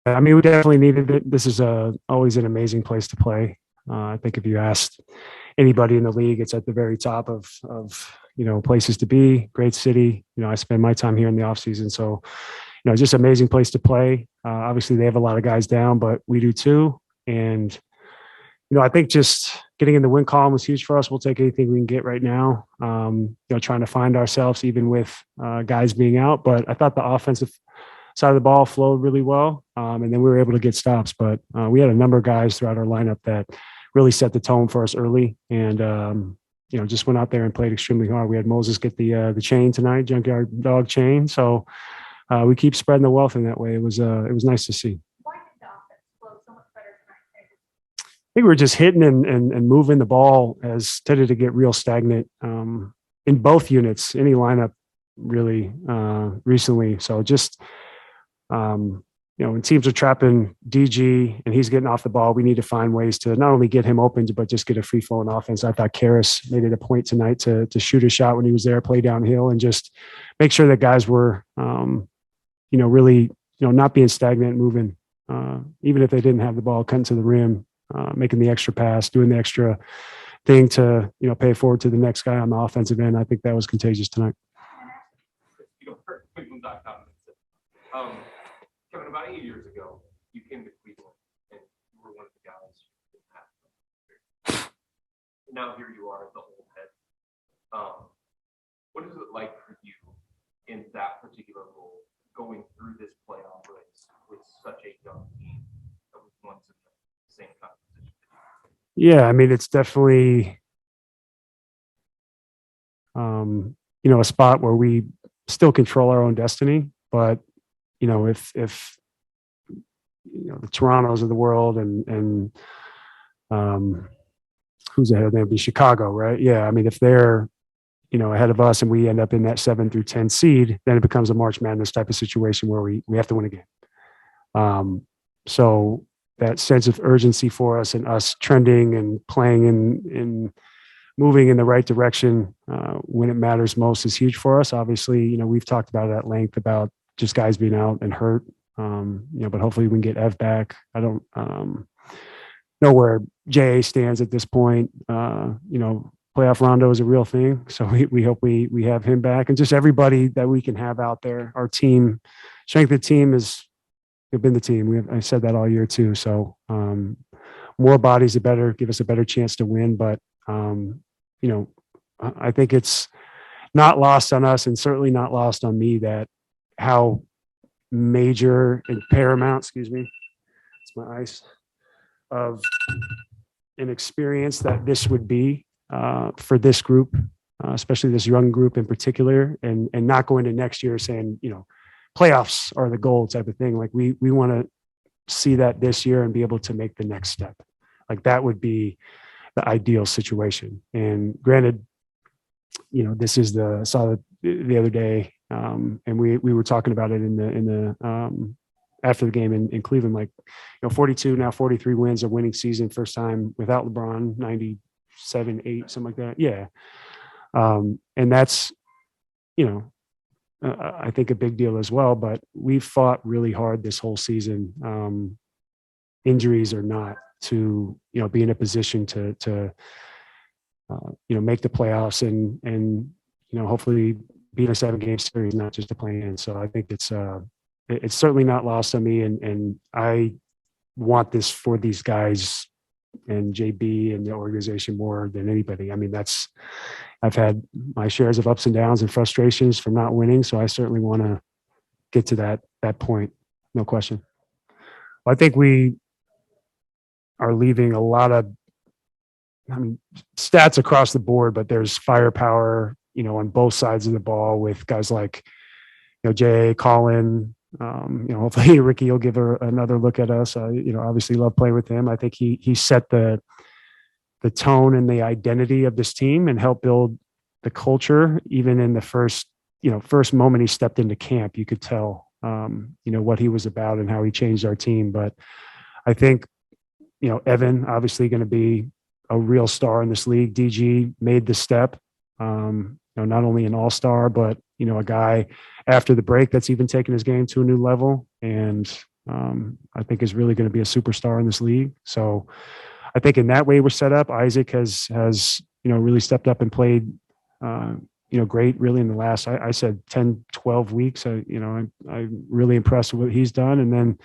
I mean, we definitely needed it. This is always an amazing place to play. I think if you asked anybody in the league, it's at the very top of places to be. Great city. I spend my time here in the off season, so just amazing place to play. Obviously, they have a lot of guys down, but we do too. And I think just getting in the win column was huge for us. We'll take anything we can get right now. Trying to find ourselves even with guys being out. But I thought the offensive side of the ball flowed really well, and then we were able to get stops. But we had a number of guys throughout our lineup that really set the tone for us early, and just went out there and played extremely hard. We had Moses get the chain tonight, junkyard dog chain. So we keep spreading the wealth in that way. It was nice to see. I think we were just hitting and moving. The ball has tended to get real stagnant in both units, any lineup really recently. So just, when teams are trapping DG and he's getting off the ball, we need to find ways to not only get him open, but just get a free flowing offense. I thought Karras made it a point tonight to shoot a shot when he was there, play downhill, and just make sure that guys were, really, not being stagnant, moving, even if they didn't have the ball, cutting to the rim. Making the extra pass, doing the extra thing to, pay forward to the next guy on the offensive end. I think that was contagious tonight. Kevin, about 8 years ago, you came to Cleveland and you were one of the guys who didn't have them. Now here you are, the old head. What is it like for you in that particular role, going through this playoff race with such a young team that was once in the same kind of position? Yeah, I mean, it's definitely, a spot where we still control our own destiny. But, if the Torontos of the world and who's ahead of them, be Chicago, right? Yeah, I mean, if they're, ahead of us and we end up in that 7 through 10 seed, then it becomes a March Madness type of situation where we have to win a game. So that sense of urgency for us and us trending and playing in moving in the right direction when it matters most is huge for us. Obviously, we've talked about it at length about just guys being out and hurt, but hopefully we can get Ev back. I don't know where JA stands at this point. Playoff Rondo is a real thing. So we hope we have him back, and just everybody that we can have out there. Our team, strength of the team is been the team. I said that all year too. So more bodies, the better, give us a better chance to win. But, I think it's not lost on us and certainly not lost on me that how major and paramount, it's my ice, of an experience that this would be for this group, especially this young group in particular, and not going to next year saying, playoffs are the goal type of thing. Like we want to see that this year and be able to make the next step. Like that would be the ideal situation. And granted, this is saw the other day, and we were talking about it in the after the game in Cleveland, like 42 now 43 wins, a winning season, first time without LeBron, 97, 8, something like that. Yeah, and that's I think a big deal as well. But we've fought really hard this whole season, injuries or not, to be in a position to make the playoffs and hopefully be in a 7-game series, not just a play-in. So I think it's certainly not lost on me, and I want this for these guys and JB and the organization more than anybody. I mean, I've had my shares of ups and downs and frustrations from not winning. So I certainly want to get to that point. No question. Well, I think we are leaving a lot of, stats across the board, but there's firepower, on both sides of the ball with guys like, Jay, Colin, hopefully Ricky will give her another look at us. Obviously love playing with him. I think he set the tone and the identity of this team and helped build the culture. Even in the first moment he stepped into camp, you could tell, what he was about and how he changed our team. But I think, Evan obviously going to be a real star in this league. DG made the step, not only an all-star, but, a guy after the break that's even taken his game to a new level. And, I think is really going to be a superstar in this league. So I think in that way we're set up. Isaac has really stepped up and played great really in the last I said 10, 12 weeks. I'm really impressed with what he's done. And then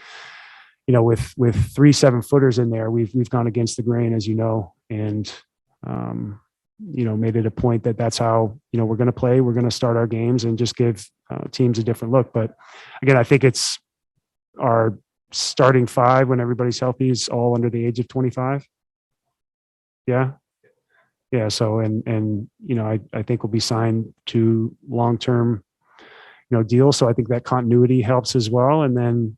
with 3 7-footers in there, we've gone against the grain, as you know, and made it a point that's how we're going to play. We're going to start our games and just give teams a different look. But again, I think it's our starting 5 when everybody's healthy is all under the age of 25. Yeah. So, I think we'll be signed to long-term, deals. So I think that continuity helps as well. And then,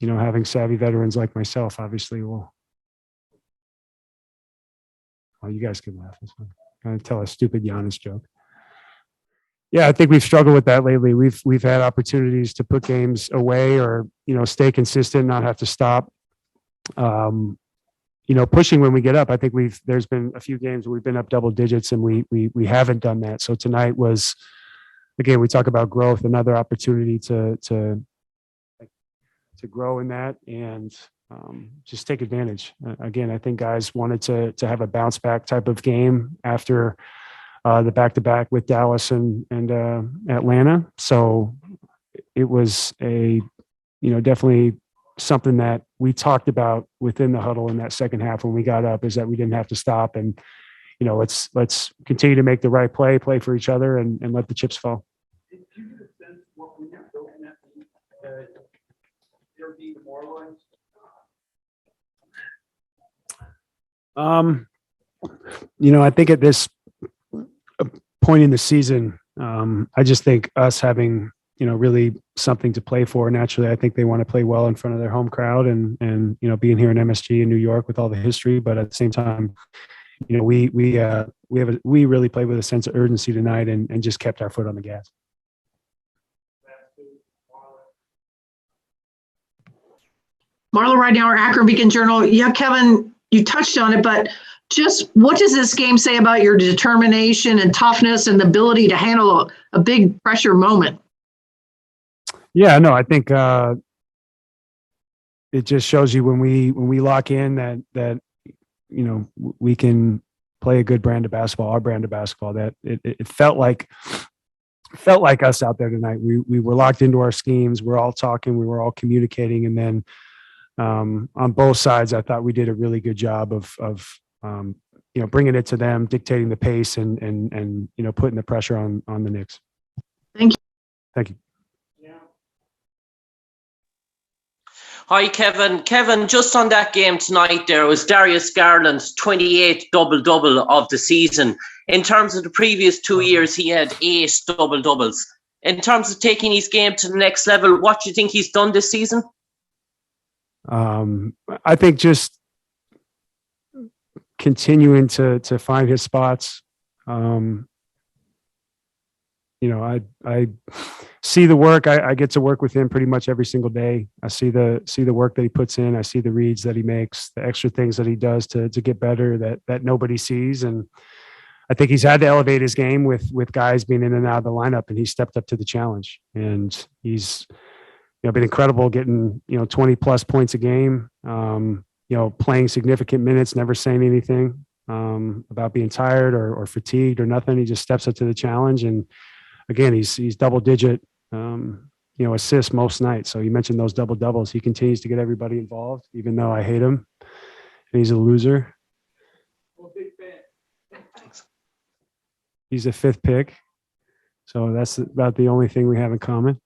having savvy veterans like myself, obviously will. Oh, you guys can laugh. I'm going to tell a stupid Giannis joke. Yeah, I think we've struggled with that lately. We've had opportunities to put games away or, stay consistent, not have to stop. Pushing when we get up. I think there's been a few games where we've been up double digits and we haven't done that. So tonight was, again, we talk about growth, another opportunity to grow in that and just take advantage. Again, I think guys wanted to have a bounce back type of game after the back-to-back with Dallas and Atlanta. So it was definitely something that we talked about within the huddle in that second half when we got up, is that we didn't have to stop and, let's continue to make the right play for each other and let the chips fall. Did you get a sense what we have built in that team? They're being demoralized? I think at this point in the season, I just think us having, really something to play for. Naturally, I think they want to play well in front of their home crowd and being here in MSG in New York with all the history. But at the same time, we really played with a sense of urgency tonight and just kept our foot on the gas. Marla Ridenour, Akron Beacon Journal. Yeah, Kevin, you touched on it, but just what does this game say about your determination and toughness and the ability to handle a big pressure moment? Yeah, no, I think it just shows you when we lock in that we can play a good brand of basketball, our brand of basketball. That it felt like us out there tonight. We were locked into our schemes. We're all talking. We were all communicating, and then on both sides, I thought we did a really good job of bringing it to them, dictating the pace, and putting the pressure on the Knicks. Thank you. Thank you. Hi, Kevin. Kevin, just on that game tonight, there was Darius Garland's 28th double-double of the season. In terms of the previous 2 years, he had 8 double-doubles. In terms of taking his game to the next level, what do you think he's done this season? I think just continuing to find his spots. I see the work. I get to work with him pretty much every single day. I see the work that he puts in. I see the reads that he makes, the extra things that he does to get better that nobody sees. And I think he's had to elevate his game with guys being in and out of the lineup, and he stepped up to the challenge. And he's been incredible, getting 20 plus points a game. Playing significant minutes, never saying anything about being tired or fatigued or nothing. He just steps up to the challenge. And again, he's double digit, assists most nights. So you mentioned those double doubles. He continues to get everybody involved, even though I hate him and he's a loser. Well, big fan. He's a 5th pick. So that's about the only thing we have in common.